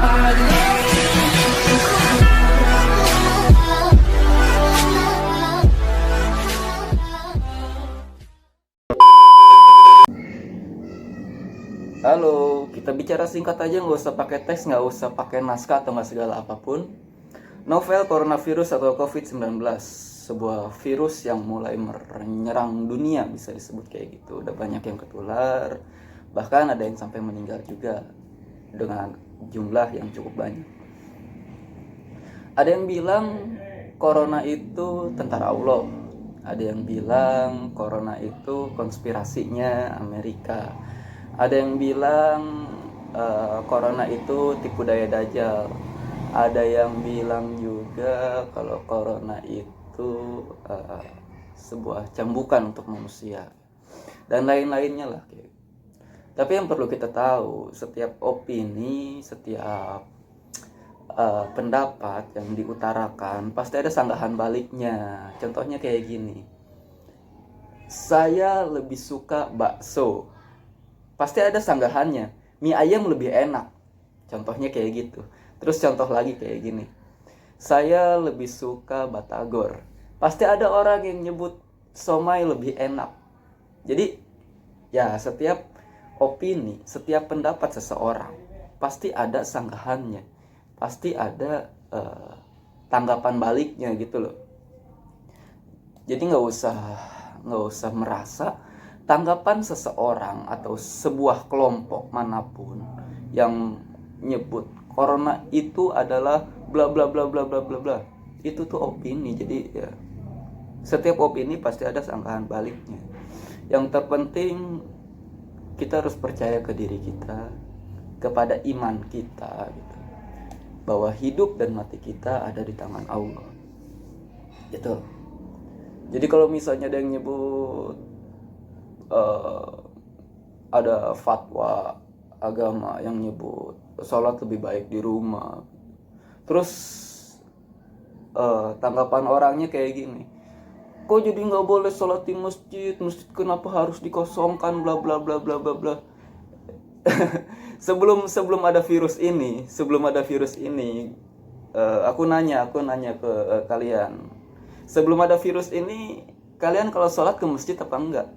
Halo, kita bicara singkat aja, nggak usah pakai teks, nggak usah pakai naskah atau nggak segala apapun. Novel coronavirus atau COVID-19, sebuah virus yang mulai menyerang dunia, bisa disebut kayak gitu. Udah banyak yang ketular, bahkan ada yang sampai meninggal juga dengan jumlah yang cukup banyak. Ada yang bilang corona itu tentara Allah, ada yang bilang corona itu konspirasinya Amerika, ada yang bilang corona itu tipu daya Dajjal, ada yang bilang juga kalau corona itu sebuah cambukan untuk manusia, dan lain-lainnya lah. Tapi yang perlu kita tahu, setiap opini, setiap pendapat yang diutarakan pasti ada sanggahan baliknya. Contohnya kayak gini, saya lebih suka bakso, pasti ada sanggahannya, mie ayam lebih enak, contohnya kayak gitu. Terus contoh lagi kayak gini, saya lebih suka batagor, pasti ada orang yang nyebut somai lebih enak. Jadi ya, setiap opini, setiap pendapat seseorang pasti ada sanggahannya, pasti ada tanggapan baliknya gitu loh. Jadi nggak usah merasa tanggapan seseorang atau sebuah kelompok manapun yang nyebut corona itu adalah bla bla bla bla bla bla bla, itu tuh opini. Jadi ya, setiap opini pasti ada sanggahan baliknya. Yang terpenting kita harus percaya ke diri kita, kepada iman kita gitu, bahwa hidup dan mati kita ada di tangan Allah gitu. Jadi kalau misalnya ada yang nyebut ada fatwa agama yang nyebut sholat lebih baik di rumah, terus tanggapan orangnya kayak gini, kok jadi nggak boleh sholat di masjid, masjid kenapa harus dikosongkan, bla bla bla bla bla bla. sebelum ada virus ini, aku nanya ke kalian, sebelum ada virus ini kalian kalau sholat ke masjid apa enggak?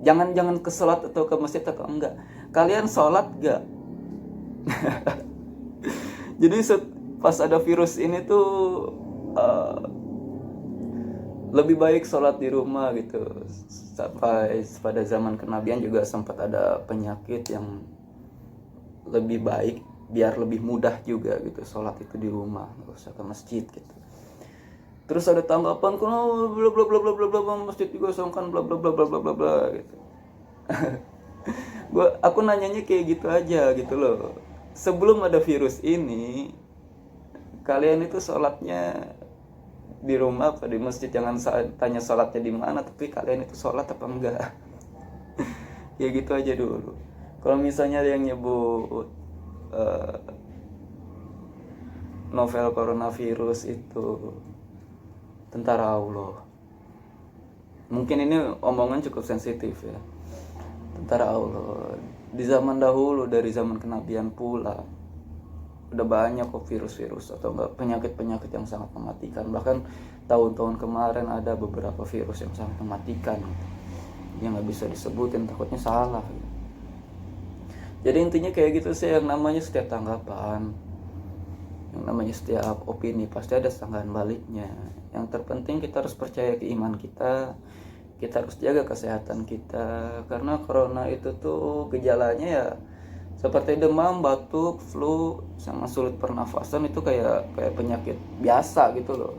Jangan ke sholat atau ke masjid atau enggak, kalian sholat enggak? Jadi pas ada virus ini tuh lebih baik sholat di rumah gitu. Sampai pada zaman kenabian juga sempat ada penyakit yang lebih baik, biar lebih mudah juga gitu sholat itu di rumah, nggak usah ke masjid gitu. Terus ada tanggapan, kalau bla bla bla bla bla bla, masjid digosongkan bla bla bla bla bla bla bla gitu. Aku nanyanya kayak gitu aja gitu loh. Sebelum ada virus ini, kalian itu sholatnya di rumah apa di masjid? Jangan tanya sholatnya di mana, tapi kalian itu sholat apa enggak. Ya gitu aja dulu. Kalau misalnya ada yang nyebut novel coronavirus itu tentara Allah, mungkin ini omongan cukup sensitif ya. Tentara Allah di zaman dahulu, dari zaman kenabian pula udah banyak kok virus-virus atau enggak penyakit-penyakit yang sangat mematikan. Bahkan tahun-tahun kemarin ada beberapa virus yang sangat mematikan yang nggak bisa disebutin, takutnya salah. Jadi intinya kayak gitu sih, yang namanya setiap tanggapan, yang namanya setiap opini pasti ada sanggahan baliknya. Yang terpenting kita harus percaya ke iman kita, kita harus jaga kesehatan kita, karena corona itu tuh gejalanya ya seperti demam, batuk, flu, sama sulit pernafasan. Itu kayak penyakit biasa gitu loh,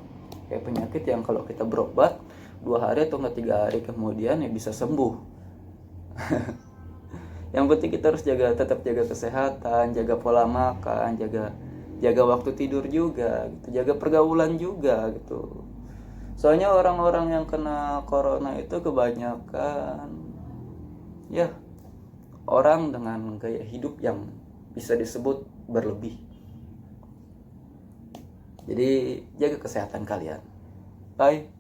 kayak penyakit yang kalau kita berobat 2 hari atau enggak 3 hari kemudian ya bisa sembuh. Yang penting kita harus tetap jaga kesehatan, jaga pola makan, jaga waktu tidur juga gitu, jaga pergaulan juga gitu. Soalnya orang-orang yang kena corona itu kebanyakan ya orang dengan gaya hidup yang bisa disebut berlebih. Jadi jaga kesehatan kalian. Bye.